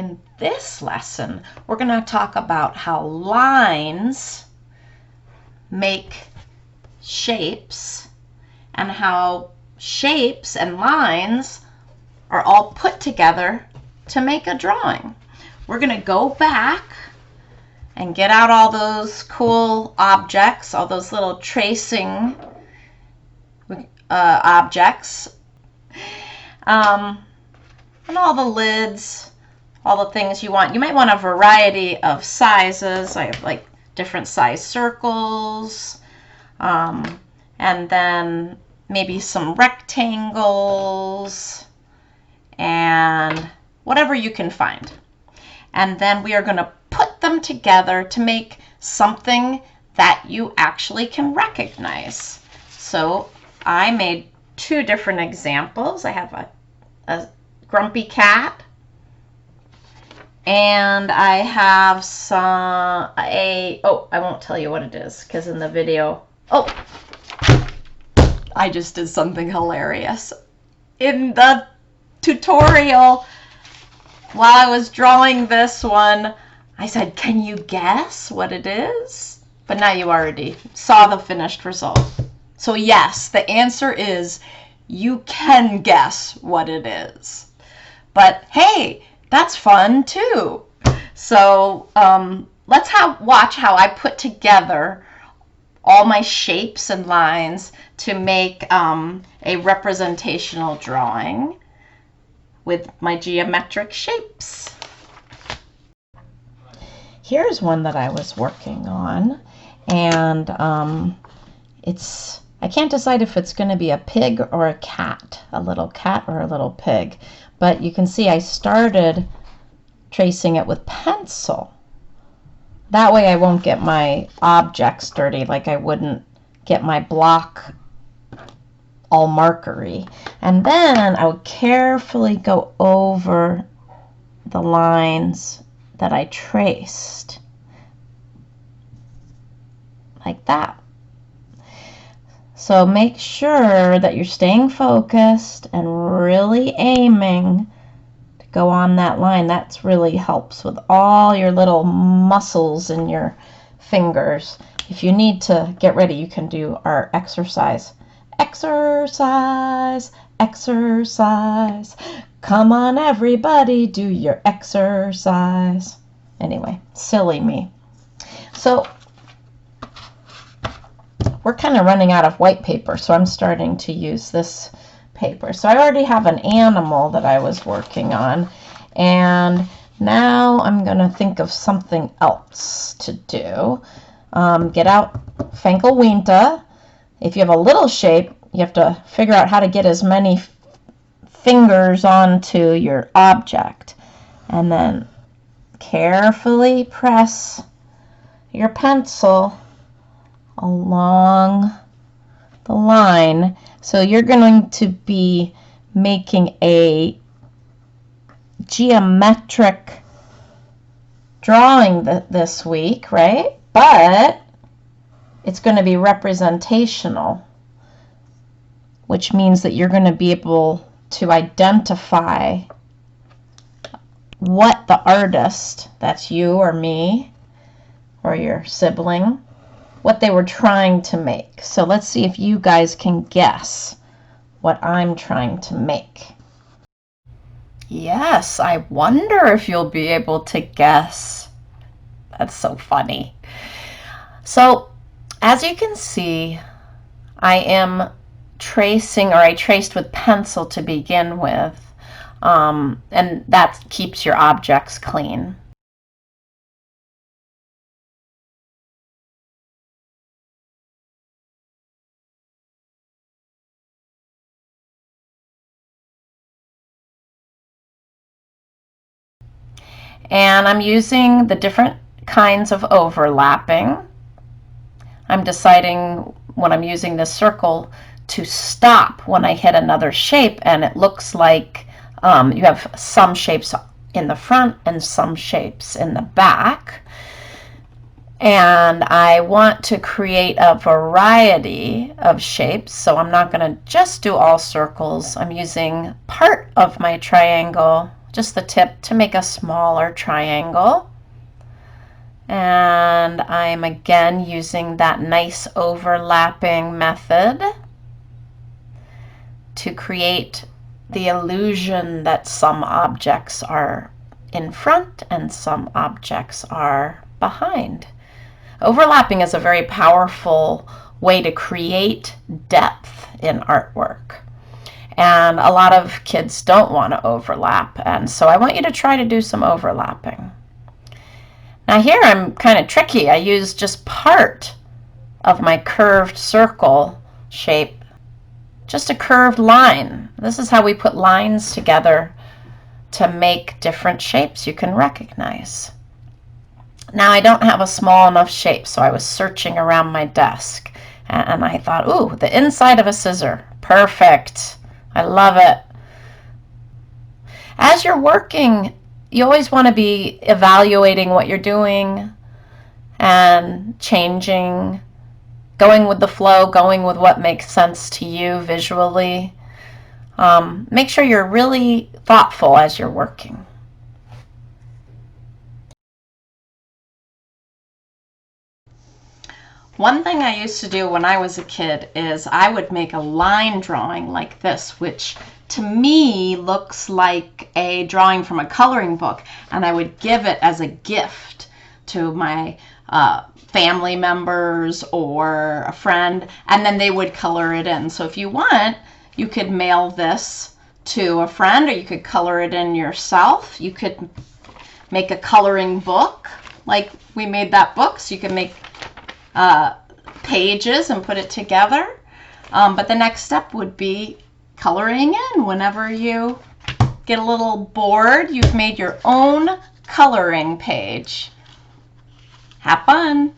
In this lesson, we're going to talk about how lines make shapes and how shapes and lines are all put together to make a drawing. We're going to go back and get out all those cool objects, all those little tracing objects, and all the lids, all the things you want. You might want a variety of sizes. I have like different size circles, and then maybe some rectangles and whatever you can find. And then we are going to put them together to make something that you actually can recognize. So I made two different examples. I have a grumpy cat, and I have I won't tell you what it is because in the video, I just did something hilarious. In the tutorial, while I was drawing this one, I said, can you guess what it is? But now you already saw the finished result. So yes, the answer is you can guess what it is. But hey, that's fun too. So let's watch how I put together all my shapes and lines to make a representational drawing with my geometric shapes. Here's one that I was working on, and I can't decide if it's going to be a pig or a cat, a little cat or a little pig. But you can see I started tracing it with pencil. That way I won't get my objects dirty, like I wouldn't get my block all markery. And then I would carefully go over the lines that I traced, like that. So make sure that you're staying focused and really aiming to go on that line. That really helps with all your little muscles in your fingers. If you need to get ready, you can do our exercise. Exercise, exercise. Come on, everybody, do your exercise. Anyway, silly me. So we're kind of running out of white paper, so I'm starting to use this paper. So I already have an animal that I was working on, and now I'm going to think of something else to do. Get out Finkelwinter. If you have a little shape, you have to figure out how to get as many fingers onto your object, and then carefully press your pencil along the line. So you're going to be making a geometric drawing this week, right? But it's going to be representational, which means that you're going to be able to identify what the artist, that's you or me or your sibling, what they were trying to make. So let's see if you guys can guess what I'm trying to make. Yes, I wonder if you'll be able to guess. That's so funny. So as you can see, I traced with pencil to begin with, and that keeps your objects clean. And I'm using the different kinds of overlapping. I'm deciding when I'm using this circle to stop when I hit another shape, and it looks like you have some shapes in the front and some shapes in the back. And I want to create a variety of shapes, so I'm not going to just do all circles. I'm using part of my triangle just the tip, to make a smaller triangle. And I'm again using that nice overlapping method to create the illusion that some objects are in front and some objects are behind. Overlapping is a very powerful way to create depth in artwork. And a lot of kids don't want to overlap, and so I want you to try to do some overlapping. Now here I'm kind of tricky. I use just part of my curved circle shape, just a curved line. This is how we put lines together to make different shapes you can recognize. Now I don't have a small enough shape, so I was searching around my desk and I thought, ooh, the inside of a scissor. Perfect. I love it. As you're working, you always want to be evaluating what you're doing and changing, going with the flow, going with what makes sense to you visually. Make sure you're really thoughtful as you're working. One thing I used to do when I was a kid is I would make a line drawing like this, which to me looks like a drawing from a coloring book, and I would give it as a gift to my family members or a friend, and then they would color it in. So if you want, you could mail this to a friend, or you could color it in yourself. You could make a coloring book like we made that book, so you can make pages and put it together. But the next step would be coloring in. Whenever you get a little bored, you've made your own coloring page. Have fun!